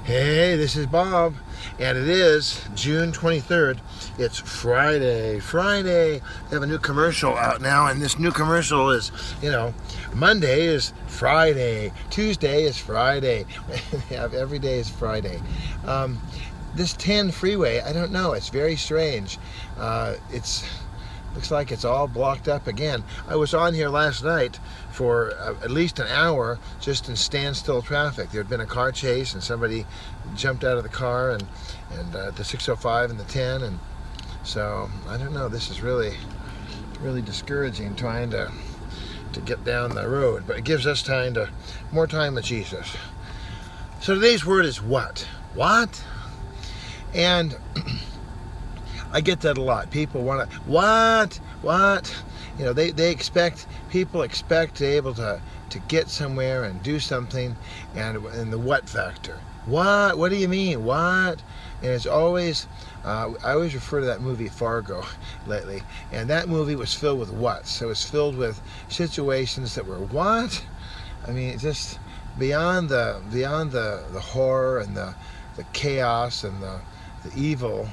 Hey, this is Bob, and it is June 23rd. It's Friday. They have a new commercial out now, and this new commercial is, Monday is Friday, Tuesday is Friday. Every day is Friday. This 10 freeway, I don't know, it's very strange. Looks like it's all blocked up again. I was on here last night for at least an hour just in standstill traffic. There had been a car chase and somebody jumped out of the car and the 605 and the 10, and so I don't know, this is really discouraging trying to get down the road, but it gives us more time with Jesus. So today's word is what? And I get that a lot. People want to, what? People expect to be able to get somewhere and do something, and the what factor. What do you mean? What? And it's always, I always refer to that movie Fargo lately, and that movie was filled with whats. So it was filled with situations that were what? I mean, just beyond the horror and the chaos and the evil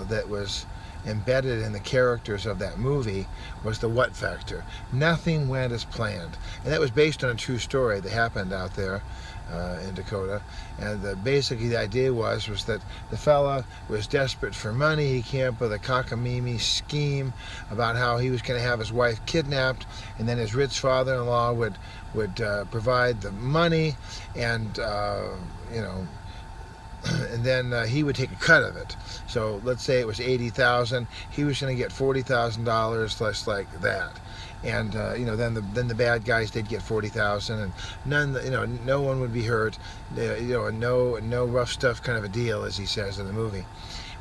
that was embedded in the characters of that movie was the what factor. Nothing went as planned, and that was based on a true story that happened out there in Dakota. And basically the idea was that the fella was desperate for money. He came up with a cockamamie scheme about how he was going to have his wife kidnapped, and then his rich father-in-law would provide the money, and and then he would take a cut of it. So let's say it was $80,000. He was going to get $40,000, less like that. And then the bad guys did get $40,000, and no one would be hurt. No rough stuff kind of a deal, as he says in the movie.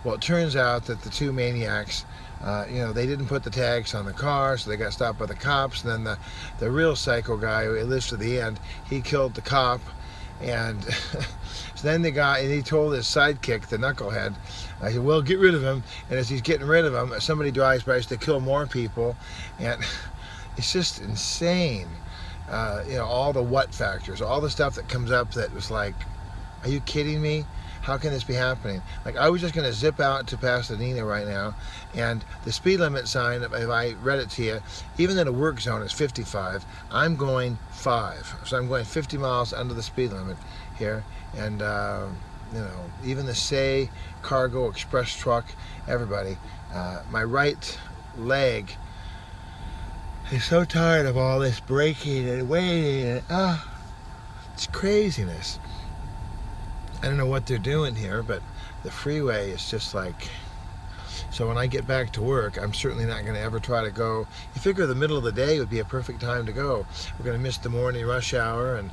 Well, it turns out that the two maniacs, they didn't put the tags on the car, so they got stopped by the cops. And then the real psycho guy who lives to the end, he killed the cop. And so then the guy, and he told his sidekick, the knucklehead, I said, well, get rid of him. And as he's getting rid of him, somebody drives by to kill more people. And it's just insane. All the what factors, all the stuff that comes up that was like, are you kidding me? How can this be happening? Like, I was just going to zip out to Pasadena right now, and the speed limit sign, if I read it to you, even in a work zone, is 55. I'm going 5. So I'm going 50 miles under the speed limit here. And, even the Say Cargo Express truck, everybody, my right leg is so tired of all this braking and waiting. And, it's craziness. I don't know what they're doing here, but the freeway is just like, so when I get back to work, I'm certainly not going to ever try to go. You figure the middle of the day would be a perfect time to go. We're going to miss the morning rush hour, and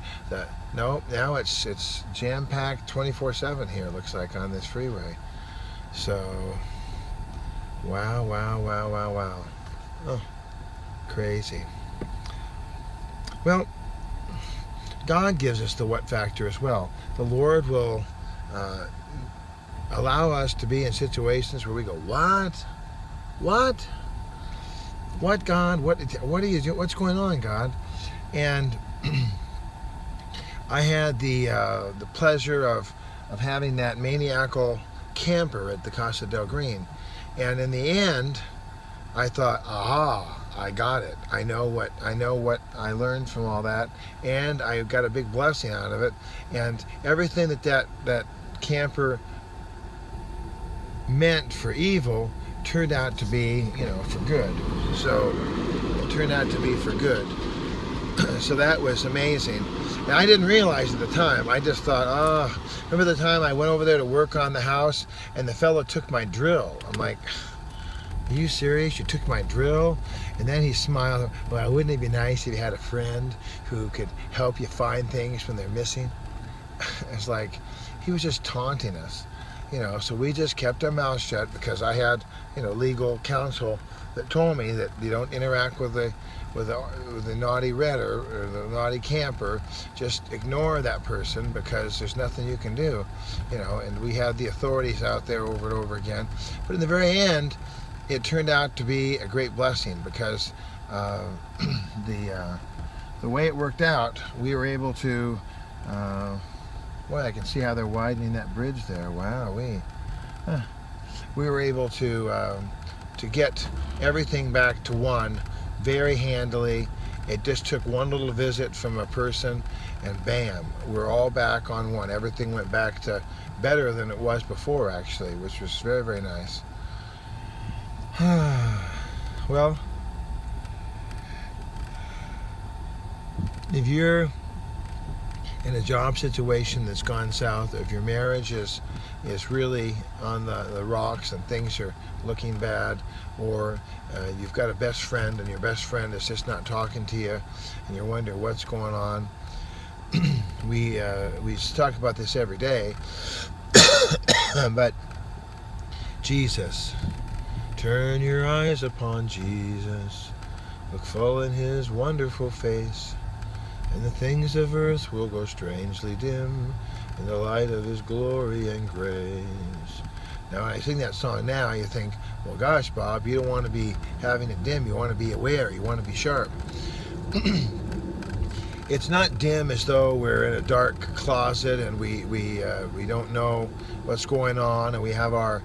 now it's jam-packed 24/7 here, looks like, on this freeway. So, wow. Oh, crazy. Well, God gives us the what factor as well. The Lord will allow us to be in situations where we go, what, God? What are you doing? What's going on, God? And I had the pleasure of having that maniacal camper at the Casa del Green, and in the end, I thought, aha, I got it. I know what I learned from all that, and I got a big blessing out of it. And everything that camper meant for evil turned out to be, for good. So it turned out to be for good. So that was amazing. And I didn't realize at the time. I just thought, remember the time I went over there to work on the house, and the fellow took my drill. I'm like, are you serious? You took my drill? And then he smiled. Well, wouldn't it be nice if you had a friend who could help you find things when they're missing? It's like, he was just taunting us, so we just kept our mouths shut, because I had, legal counsel that told me that you don't interact with the naughty redder or the naughty camper. Just ignore that person, because there's nothing you can do, and we had the authorities out there over and over again. But in the very end, it turned out to be a great blessing, because the way it worked out, we were able to Boy, I can see how they're widening that bridge there. Wow, we were able to get everything back to one very handily. It just took one little visit from a person, and bam, we're all back on one. Everything went back to better than it was before, actually, which was very, very nice. Well, if you're in a job situation that's gone south, if your marriage is really on the rocks and things are looking bad, or you've got a best friend and your best friend is just not talking to you and you're wondering what's going on, we talk about this every day. But Jesus, turn your eyes upon Jesus, look full in his wonderful face, and the things of earth will go strangely dim in the light of his glory and grace. Now, when I sing that song now, you think, well, gosh, Bob, you don't want to be having it dim. You want to be aware. You want to be sharp. It's not dim as though we're in a dark closet and we don't know what's going on and we have our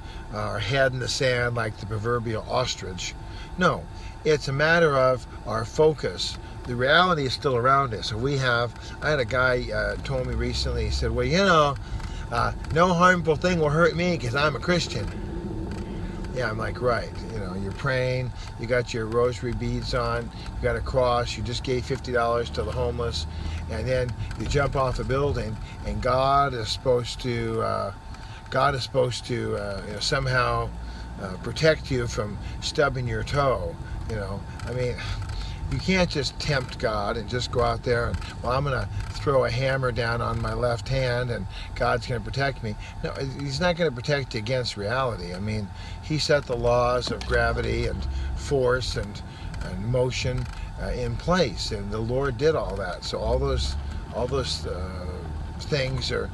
head in the sand like the proverbial ostrich. No, it's a matter of our focus. The reality is still around us. And I had a guy told me recently, he said, well, you know, no harmful thing will hurt me because I'm a Christian. Yeah, I'm like, right. You know, you're praying, you got your rosary beads on, you got a cross, you just gave $50 to the homeless, and then you jump off a building, and God is supposed to somehow protect you from stubbing your toe. You know, I mean, you can't just tempt God and just go out there and, well, I'm going to throw a hammer down on my left hand and God's going to protect me. No, he's not going to protect you against reality. I mean, he set the laws of gravity and force and motion in place, and the Lord did all that. So all those things are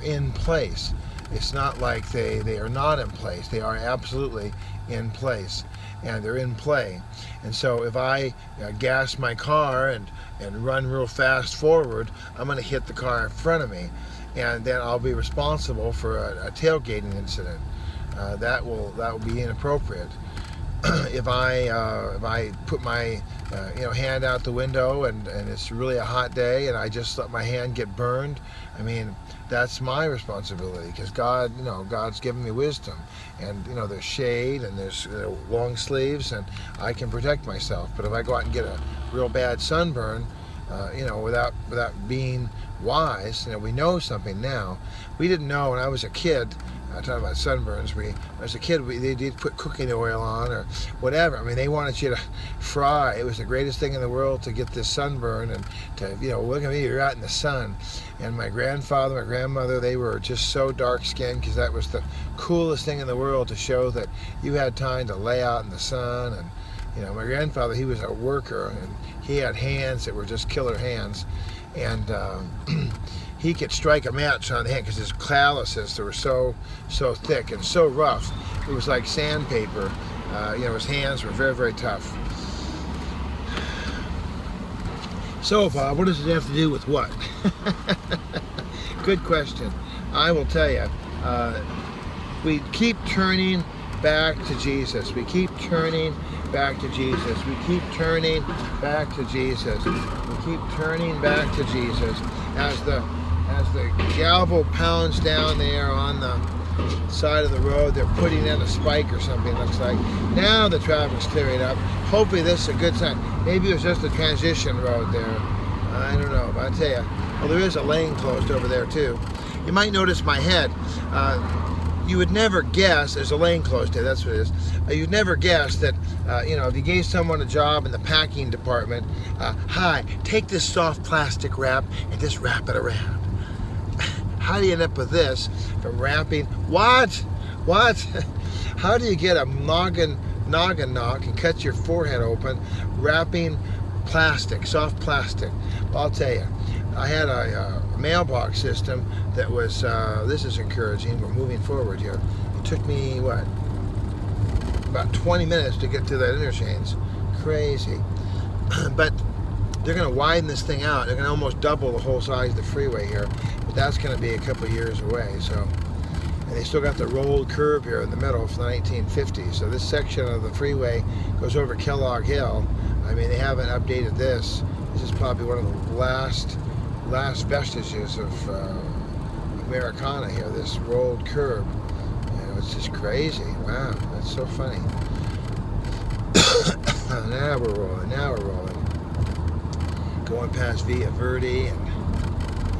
in place. It's not like they are not in place. They are absolutely in place, and they're in play. And so if I gas my car and run real fast forward, I'm going to hit the car in front of me, and then I'll be responsible for a tailgating incident. That will be inappropriate. If I put my hand out the window and it's really a hot day and I just let my hand get burned, I mean, that's my responsibility, because God's given me wisdom, and there's shade and there's long sleeves and I can protect myself. But if I go out and get a real bad sunburn, without being wise, we know something now. We didn't know when I was a kid. Talking about sunburns, as a kid, they did put cooking oil on or whatever. I mean, they wanted you to fry. It was the greatest thing in the world to get this sunburn and to, look at me, you're out in the sun. And my grandfather, my grandmother, they were just so dark-skinned because that was the coolest thing in the world, to show that you had time to lay out in the sun. And, my grandfather, he was a worker, and he had hands that were just killer hands. And he could strike a match on the hand because his calluses, they were so thick and so rough. It was like sandpaper. His hands were very, very tough. So, Bob, what does it have to do with what? Good question. I will tell you. We keep turning back to Jesus. We keep turning back to Jesus. We keep turning back to Jesus. We keep turning back to Jesus. As the gavel pounds down there on the side of the road, they're putting in a spike or something, looks like. Now the traffic's clearing up. Hopefully this is a good sign. Maybe it was just a transition road there. I don't know, but I tell you, well, there is a lane closed over there too. You might notice my head. You would never guess, there's a lane closed there, that's what it is. You'd never guess that, if you gave someone a job in the packing department, hi, take this soft plastic wrap and just wrap it around. How do you end up with this from wrapping? What? How do you get a noggin knock and cut your forehead open wrapping plastic, soft plastic? Well, I'll tell you, I had a mailbox system that was, this is encouraging, we're moving forward here. It took me, about 20 minutes to get to that interchange. Crazy. But they're going to widen this thing out. They're going to almost double the whole size of the freeway here. But that's going to be a couple years away. So, and they still got the rolled curb here in the middle from the 1950s. So this section of the freeway goes over Kellogg Hill. I mean, they haven't updated this. This is probably one of the last vestiges of Americana here, this rolled curb. You know, it's just crazy. Wow, that's so funny. Now we're rolling. Going past Via Verde, and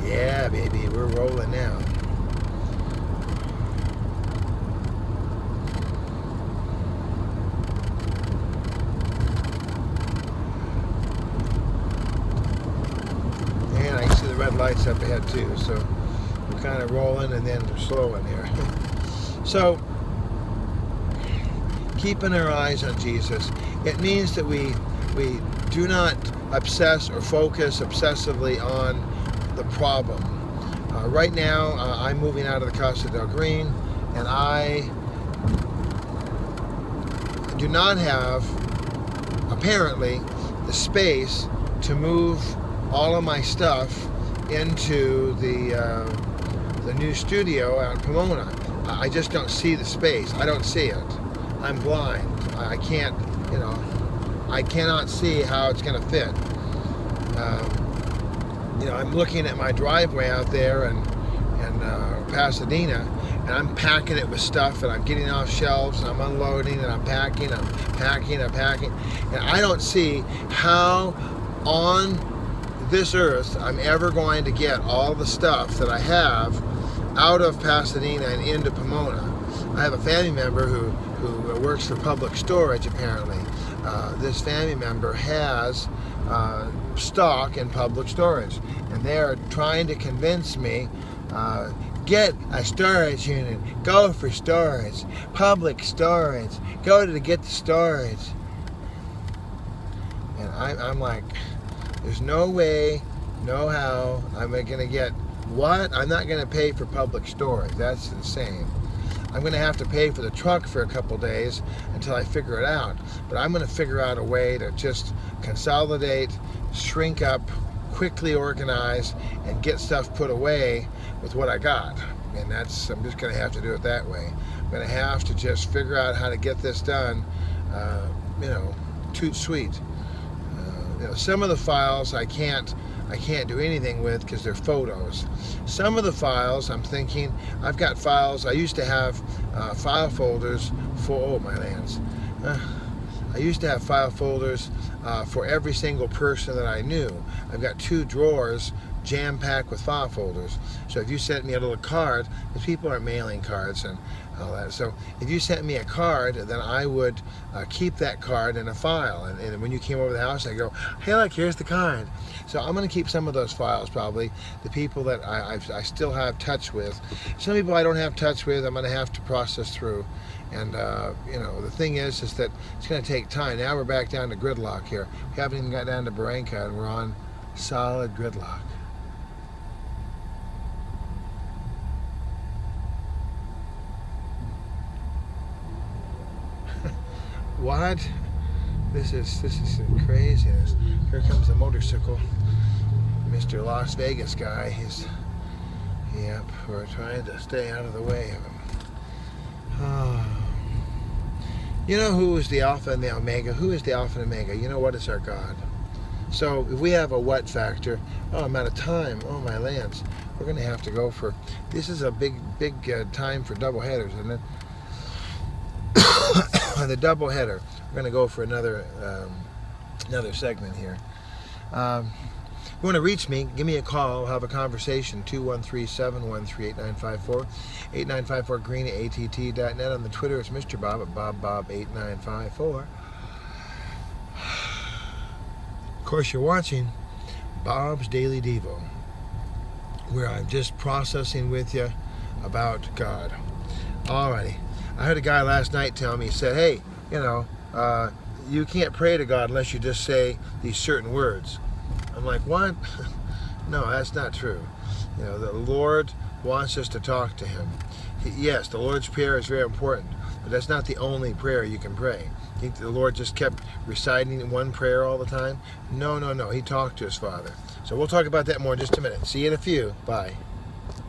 yeah, baby, we're rolling now. And I can see the red lights up ahead too, so we're kind of rolling and then slowing here. So, keeping our eyes on Jesus, it means that we do not obsess or focus obsessively on the problem. Right now, I'm moving out of the Costa del Green, and I do not have, apparently, the space to move all of my stuff into the new studio out in Pomona. I just don't see the space. I don't see it. I'm blind. I can't, you know, I cannot see how it's going to fit. You know, I'm looking at my driveway out there in Pasadena, and I'm packing it with stuff, and I'm getting off shelves, and I'm unloading, and I'm packing, and I don't see how on this earth I'm ever going to get all the stuff that I have out of Pasadena and into Pomona. I have a family member who works for Public Storage, apparently. This family member has stock in Public Storage, and they are trying to convince me, get a storage unit, go for storage, Public Storage, go to get the storage. And I'm like, there's no way, no how I'm going to get what? I'm not going to pay for Public Storage. That's insane. I'm going to have to pay for the truck for a couple days until I figure it out. But I'm going to figure out a way to just consolidate, shrink up, quickly organize, and get stuff put away with what I got. And I'm just going to have to do it that way. I'm going to have to just figure out how to get this done, you know, toot sweet. You know, some of the files I can't do anything with because they're photos. Some of the files, I'm thinking, I've got files. I used to have file folders for, oh my lands. I used to have file folders for every single person that I knew. I've got 2 drawers jam-packed with file folders. So if you sent me a little card, because people are mailing cards and all that, so if you sent me a card, then I would keep that card in a file. And when you came over the house, I go, hey, look, here's the card. So I'm going to keep some of those files, probably. The people that I still have touch with. Some people I don't have touch with, I'm going to have to process through. And, you know, the thing is that it's going to take time. Now we're back down to gridlock here. We haven't even got down to Barranca, and we're on solid gridlock. What? This is craziness. Here comes the motorcycle. Mr. Las Vegas guy. Yep, we're trying to stay out of the way of him. Oh. You know who is the Alpha and the Omega? Who is the Alpha and Omega? You know what is our God. So if we have a what factor, oh, I'm out of time. Oh, my lands. We're going to have to go for, this is a big time for double headers, isn't it? The double header. We're going to go for another segment here. If you want to reach me, give me a call. We'll have a conversation. 213-713-8954. 8954green at att.net. On the Twitter, it's Mr. Bob at BobBob8954. Of course, you're watching Bob's Daily Devo, where I'm just processing with you about God. Alrighty. I heard a guy last night tell me, he said, hey, you know, you can't pray to God unless you just say these certain words. I'm like, what? No, that's not true. You know, the Lord wants us to talk to Him. Yes, the Lord's Prayer is very important, but that's not the only prayer you can pray. You think the Lord just kept reciting one prayer all the time? No. He talked to His Father. So we'll talk about that more in just a minute. See you in a few. Bye.